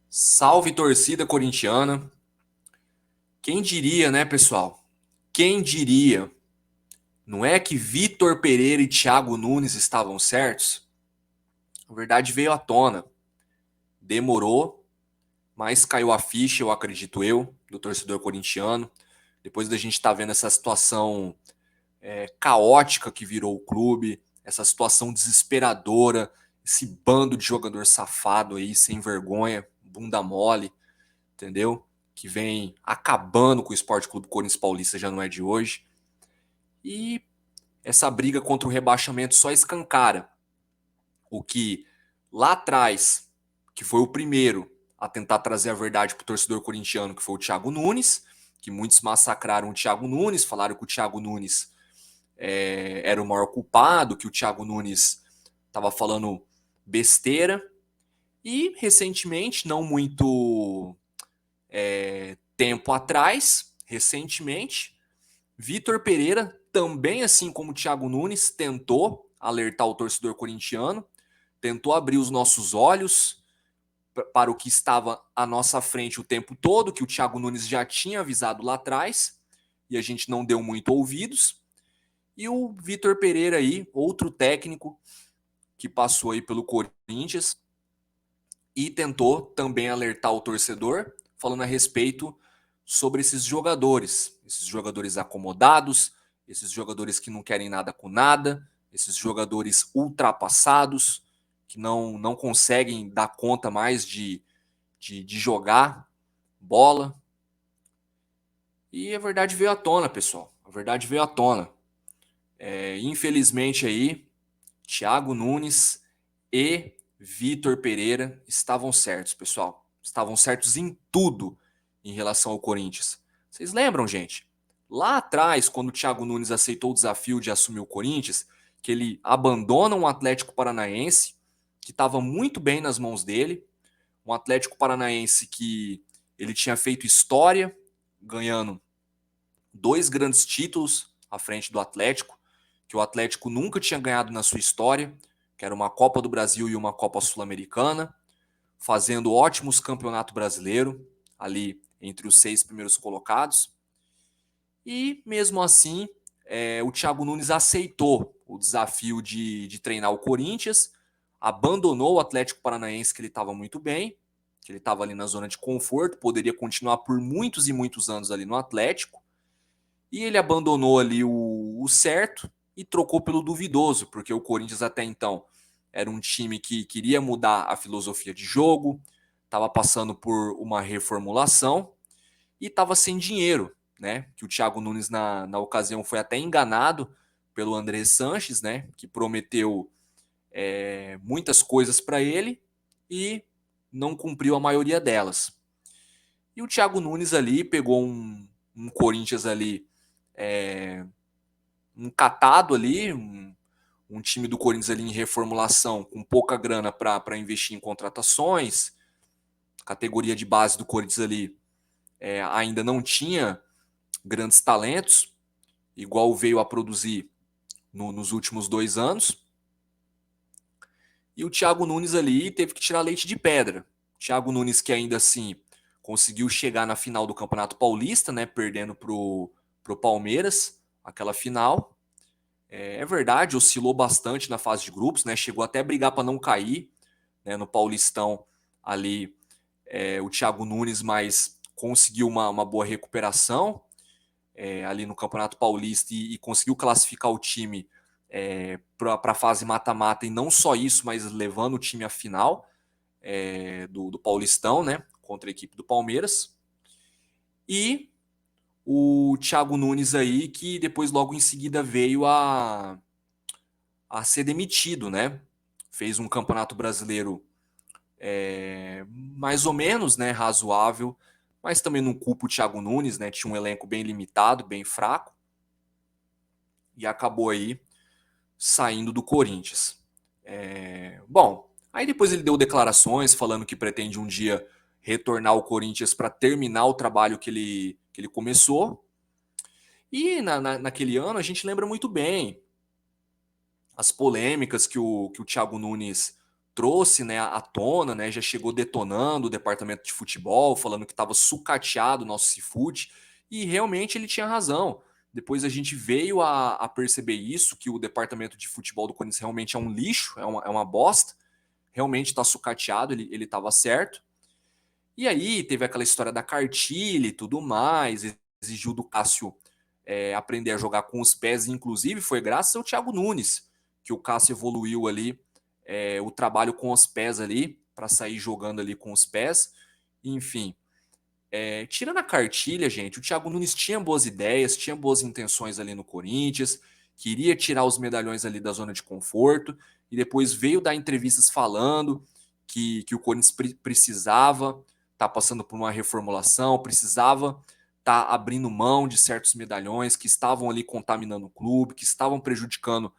Salve torcida corintiana. Quem diria, né, pessoal? Quem diria? Não é que Vitor Pereira e Thiago Nunes estavam certos? A verdade veio à tona. Demorou, mas caiu a ficha, eu acredito eu, do torcedor corintiano. Depois da gente estar vendo essa situação caótica que virou o clube, essa situação desesperadora, esse bando de jogador safado aí, sem vergonha, bunda mole, entendeu? Que vem acabando com o Esporte Clube Corinthians Paulista, já não é de hoje. E essa briga contra o rebaixamento só escancara o que lá atrás, que foi o primeiro a tentar trazer a verdade para o torcedor corintiano, que foi o Thiago Nunes, que muitos massacraram o Thiago Nunes, falaram que o Thiago Nunes era o maior culpado, que o Thiago Nunes estava falando besteira. E recentemente, não muito tempo atrás, recentemente, Vitor Pereira, também assim como o Thiago Nunes, tentou alertar o torcedor corintiano, tentou abrir os nossos olhos para o que estava à nossa frente o tempo todo, que o Thiago Nunes já tinha avisado lá atrás, e a gente não deu muito ouvidos. E o Vitor Pereira aí, outro técnico que passou aí pelo Corinthians e tentou também alertar o torcedor, falando a respeito sobre esses jogadores acomodados, esses jogadores que não querem nada com nada, esses jogadores ultrapassados, que não conseguem dar conta mais de jogar bola. E a verdade veio à tona, pessoal. A verdade veio à tona. Infelizmente aí, Thiago Nunes e Vitor Pereira estavam certos, pessoal. Estavam certos em tudo em relação ao Corinthians. Vocês lembram, gente? Lá atrás, quando o Thiago Nunes aceitou o desafio de assumir o Corinthians, que ele abandona um Atlético Paranaense que estava muito bem nas mãos dele, um Atlético Paranaense que ele tinha feito história, ganhando dois grandes títulos à frente do Atlético, que o Atlético nunca tinha ganhado na sua história, que era uma Copa do Brasil e uma Copa Sul-Americana, fazendo ótimos campeonato brasileiro, ali entre os 6 primeiros colocados. E mesmo assim, o Thiago Nunes aceitou o desafio de treinar o Corinthians, abandonou o Atlético Paranaense, que ele estava muito bem, que ele estava ali na zona de conforto, poderia continuar por muitos e muitos anos ali no Atlético, e ele abandonou ali o certo e trocou pelo duvidoso, porque o Corinthians até então era um time que queria mudar a filosofia de jogo, estava passando por uma reformulação e estava sem dinheiro, né? Que o Thiago Nunes na ocasião foi até enganado pelo André Sanches, né? Que prometeu muitas coisas para ele e não cumpriu a maioria delas. E o Thiago Nunes ali pegou um Corinthians ali um catado ali, um time do Corinthians ali em reformulação, com pouca grana para investir em contratações. Categoria de base do Corinthians ali ainda não tinha grandes talentos, igual veio a produzir nos últimos 2 anos. E o Thiago Nunes ali teve que tirar leite de pedra. Thiago Nunes que ainda assim conseguiu chegar na final do Campeonato Paulista, né, perdendo pro Palmeiras, aquela final. É verdade, oscilou bastante na fase de grupos, né? Chegou até a brigar para não cair, né? No Paulistão ali, o Thiago Nunes, mas conseguiu uma boa recuperação ali no Campeonato Paulista e conseguiu classificar o time para a fase mata-mata, e não só isso, mas levando o time à final do Paulistão, né? Contra a equipe do Palmeiras. E o Thiago Nunes aí, que depois logo em seguida veio a ser demitido, né? Fez um campeonato brasileiro mais ou menos, né, razoável, mas também não culpa o Thiago Nunes, né? Tinha um elenco bem limitado, bem fraco, e acabou aí saindo do Corinthians. Bom, aí depois ele deu declarações falando que pretende um dia retornar ao Corinthians para terminar o trabalho que ele começou. E naquele ano a gente lembra muito bem as polêmicas que o Thiago Nunes trouxe, né, à tona, né, já chegou detonando o departamento de futebol, falando que estava sucateado o nosso Cifute, e realmente ele tinha razão. Depois a gente veio a perceber isso, que o departamento de futebol do Corinthians realmente é um lixo, é uma bosta, realmente está sucateado, ele estava certo. E aí teve aquela história da cartilha e tudo mais, exigiu do Cássio aprender a jogar com os pés, inclusive foi graças ao Thiago Nunes que o Cássio evoluiu ali o trabalho com os pés ali, para sair jogando ali com os pés. Enfim, tirando a cartilha, gente, o Thiago Nunes tinha boas ideias, tinha boas intenções ali no Corinthians, queria tirar os medalhões ali da zona de conforto, e depois veio dar entrevistas falando que o Corinthians precisava estar passando por uma reformulação, precisava estar abrindo mão de certos medalhões que estavam ali contaminando o clube, que estavam prejudicando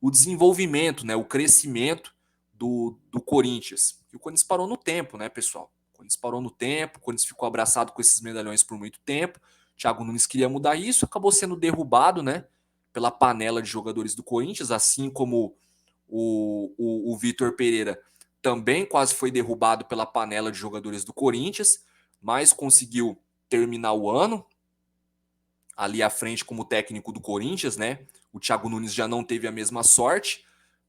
o desenvolvimento, né, o crescimento do Corinthians. E o Corinthians parou no tempo, né, pessoal? O Corinthians parou no tempo, o Corinthians ficou abraçado com esses medalhões por muito tempo. O Thiago Nunes queria mudar isso, acabou sendo derrubado, né, pela panela de jogadores do Corinthians, assim como o Vitor Pereira também quase foi derrubado pela panela de jogadores do Corinthians, mas conseguiu terminar o ano ali à frente como técnico do Corinthians, né? O Thiago Nunes já não teve a mesma sorte,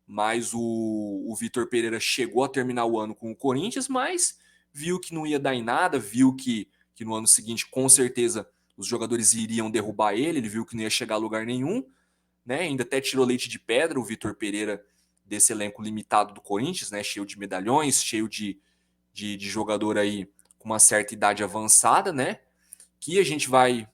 mas o Vitor Pereira chegou a terminar o ano com o Corinthians, mas viu que não ia dar em nada, viu que no ano seguinte, com certeza, os jogadores iriam derrubar ele viu que não ia chegar a lugar nenhum, né? Ainda até tirou leite de pedra o Vitor Pereira desse elenco limitado do Corinthians, né? Cheio de medalhões, cheio de jogador aí com uma certa idade avançada, né? Que a gente vai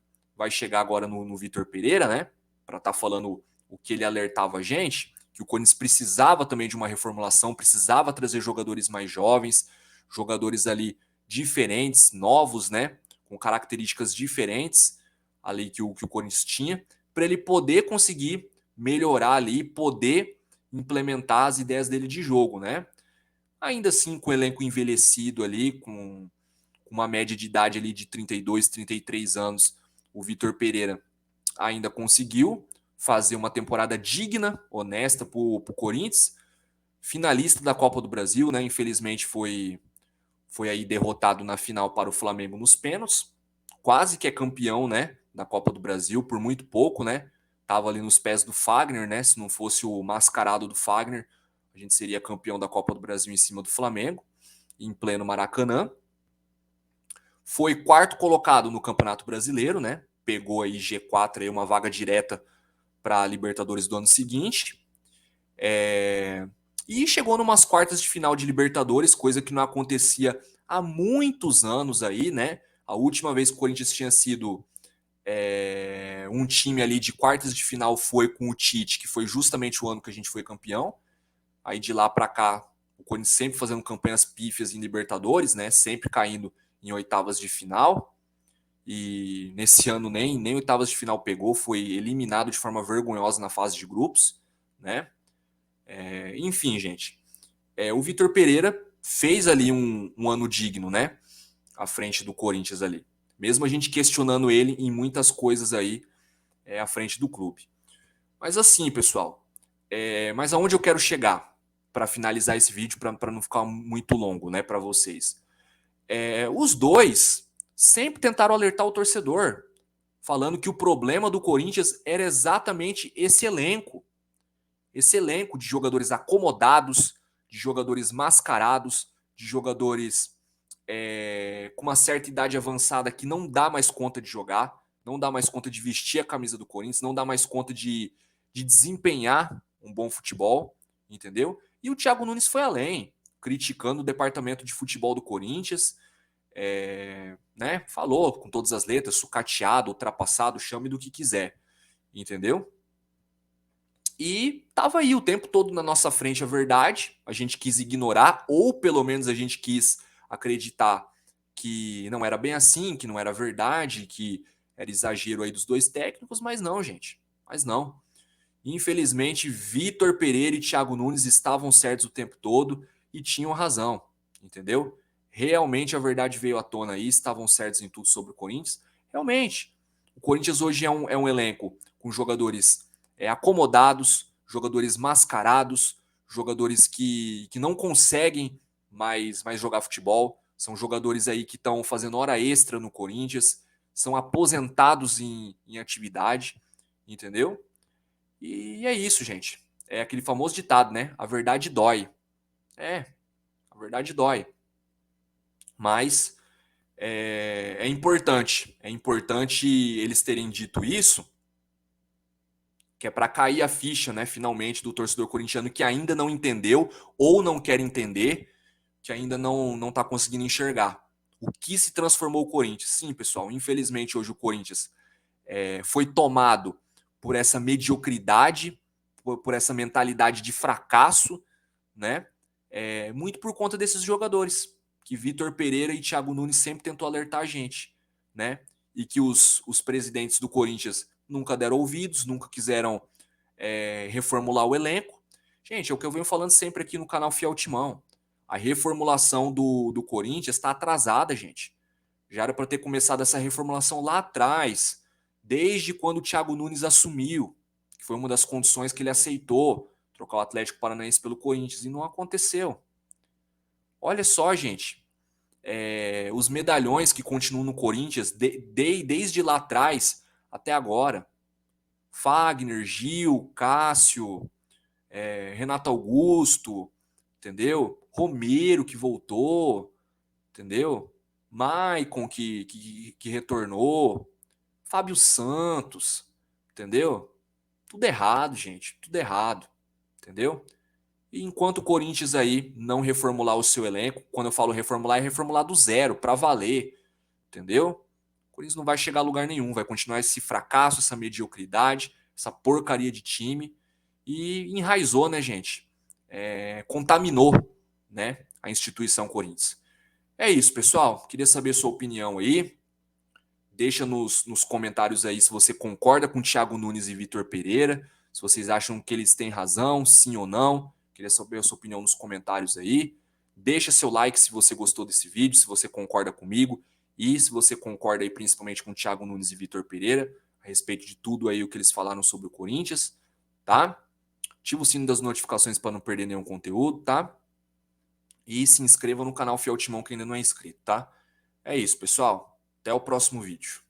chegar agora no Vitor Pereira, né? Para estar falando o que ele alertava a gente, que o Corinthians precisava também de uma reformulação, precisava trazer jogadores mais jovens, jogadores ali diferentes, novos, né? Com características diferentes ali que o Corinthians tinha, para ele poder conseguir melhorar ali, poder implementar as ideias dele de jogo, né? Ainda assim, com o elenco envelhecido ali, com uma média de idade ali de 32, 33 anos, o Vitor Pereira ainda conseguiu fazer uma temporada digna, honesta para o Corinthians, finalista da Copa do Brasil, né? Infelizmente foi aí derrotado na final para o Flamengo nos pênaltis, quase que é campeão, né, da Copa do Brasil por muito pouco, né? Tava ali nos pés do Fagner, né? Se não fosse o mascarado do Fagner, a gente seria campeão da Copa do Brasil em cima do Flamengo, em pleno Maracanã. Foi quarto colocado no Campeonato Brasileiro, né? Pegou aí G4, aí uma vaga direta para a Libertadores do ano seguinte. E chegou numas quartas de final de Libertadores, coisa que não acontecia há muitos anos aí, né? A última vez que o Corinthians tinha sido um time ali de quartas de final foi com o Tite, que foi justamente o ano que a gente foi campeão. Aí de lá para cá, o Corinthians sempre fazendo campanhas pífias em Libertadores, né? Sempre caindo em oitavas de final. E nesse ano nem oitavas de final pegou, foi eliminado de forma vergonhosa na fase de grupos, né? Enfim, gente, o Vitor Pereira fez ali um ano digno, né? À frente do Corinthians ali. Mesmo a gente questionando ele em muitas coisas aí à frente do clube. Mas assim, pessoal, mas aonde eu quero chegar para finalizar esse vídeo, para não ficar muito longo, né, para vocês? Os dois sempre tentaram alertar o torcedor, falando que o problema do Corinthians era exatamente esse elenco de jogadores acomodados, de jogadores mascarados, de jogadores com uma certa idade avançada que não dá mais conta de jogar, não dá mais conta de vestir a camisa do Corinthians, não dá mais conta de desempenhar um bom futebol, entendeu? E o Thiago Nunes foi além, criticando o departamento de futebol do Corinthians, né? Falou com todas as letras, sucateado, ultrapassado, chame do que quiser, entendeu? E tava aí o tempo todo na nossa frente a verdade, a gente quis ignorar, ou pelo menos a gente quis acreditar que não era bem assim, que não era verdade, que era exagero aí dos dois técnicos, mas não, gente, mas não. Infelizmente, Vitor Pereira e Thiago Nunes estavam certos o tempo todo e tinham razão, entendeu? Realmente a verdade veio à tona aí, estavam certos em tudo sobre o Corinthians. Realmente, o Corinthians hoje é um elenco com jogadores acomodados, jogadores mascarados, jogadores que não conseguem mais jogar futebol, são jogadores aí que estão fazendo hora extra no Corinthians, são aposentados em atividade, entendeu? E é isso, gente. É aquele famoso ditado, né? A verdade dói. É, a verdade dói. Mas é importante. É importante eles terem dito isso, que é para cair a ficha, né, finalmente, do torcedor corintiano que ainda não entendeu ou não quer entender, que ainda não está conseguindo enxergar. O que se transformou o Corinthians? Sim, pessoal, infelizmente hoje o Corinthians foi tomado por essa mediocridade, por essa mentalidade de fracasso, né? Muito por conta desses jogadores, que Vitor Pereira e Thiago Nunes sempre tentou alertar a gente, né? E que os presidentes do Corinthians nunca deram ouvidos, nunca quiseram reformular o elenco. Gente, é o que eu venho falando sempre aqui no canal Fiel Timão. A reformulação do Corinthians está atrasada, gente. Já era para ter começado essa reformulação lá atrás, desde quando o Thiago Nunes assumiu, que foi uma das condições que ele aceitou, trocar o Atlético Paranaense pelo Corinthians, e não aconteceu. Olha só, gente, os medalhões que continuam no Corinthians desde lá atrás até agora. Fagner, Gil, Cássio, Renato Augusto, entendeu? Romero que voltou, entendeu? Maicon que retornou, Fábio Santos, entendeu? Tudo errado, gente, tudo errado, entendeu? E enquanto o Corinthians aí não reformular o seu elenco, quando eu falo reformular, é reformular do zero, para valer, entendeu? O Corinthians não vai chegar a lugar nenhum, vai continuar esse fracasso, essa mediocridade, essa porcaria de time, e enraizou, né, gente? Contaminou, né, a instituição Corinthians. É isso, pessoal. Queria saber a sua opinião aí. Deixa nos comentários aí se você concorda com Thiago Nunes e Vitor Pereira, se vocês acham que eles têm razão, sim ou não. Queria saber a sua opinião nos comentários aí. Deixa seu like se você gostou desse vídeo, se você concorda comigo e se você concorda aí principalmente com Thiago Nunes e Vitor Pereira a respeito de tudo aí o que eles falaram sobre o Corinthians, tá? Ativa o sino das notificações para não perder nenhum conteúdo, tá? E se inscreva no canal Fiel Timão que ainda não é inscrito, tá? É isso, pessoal. Até o próximo vídeo.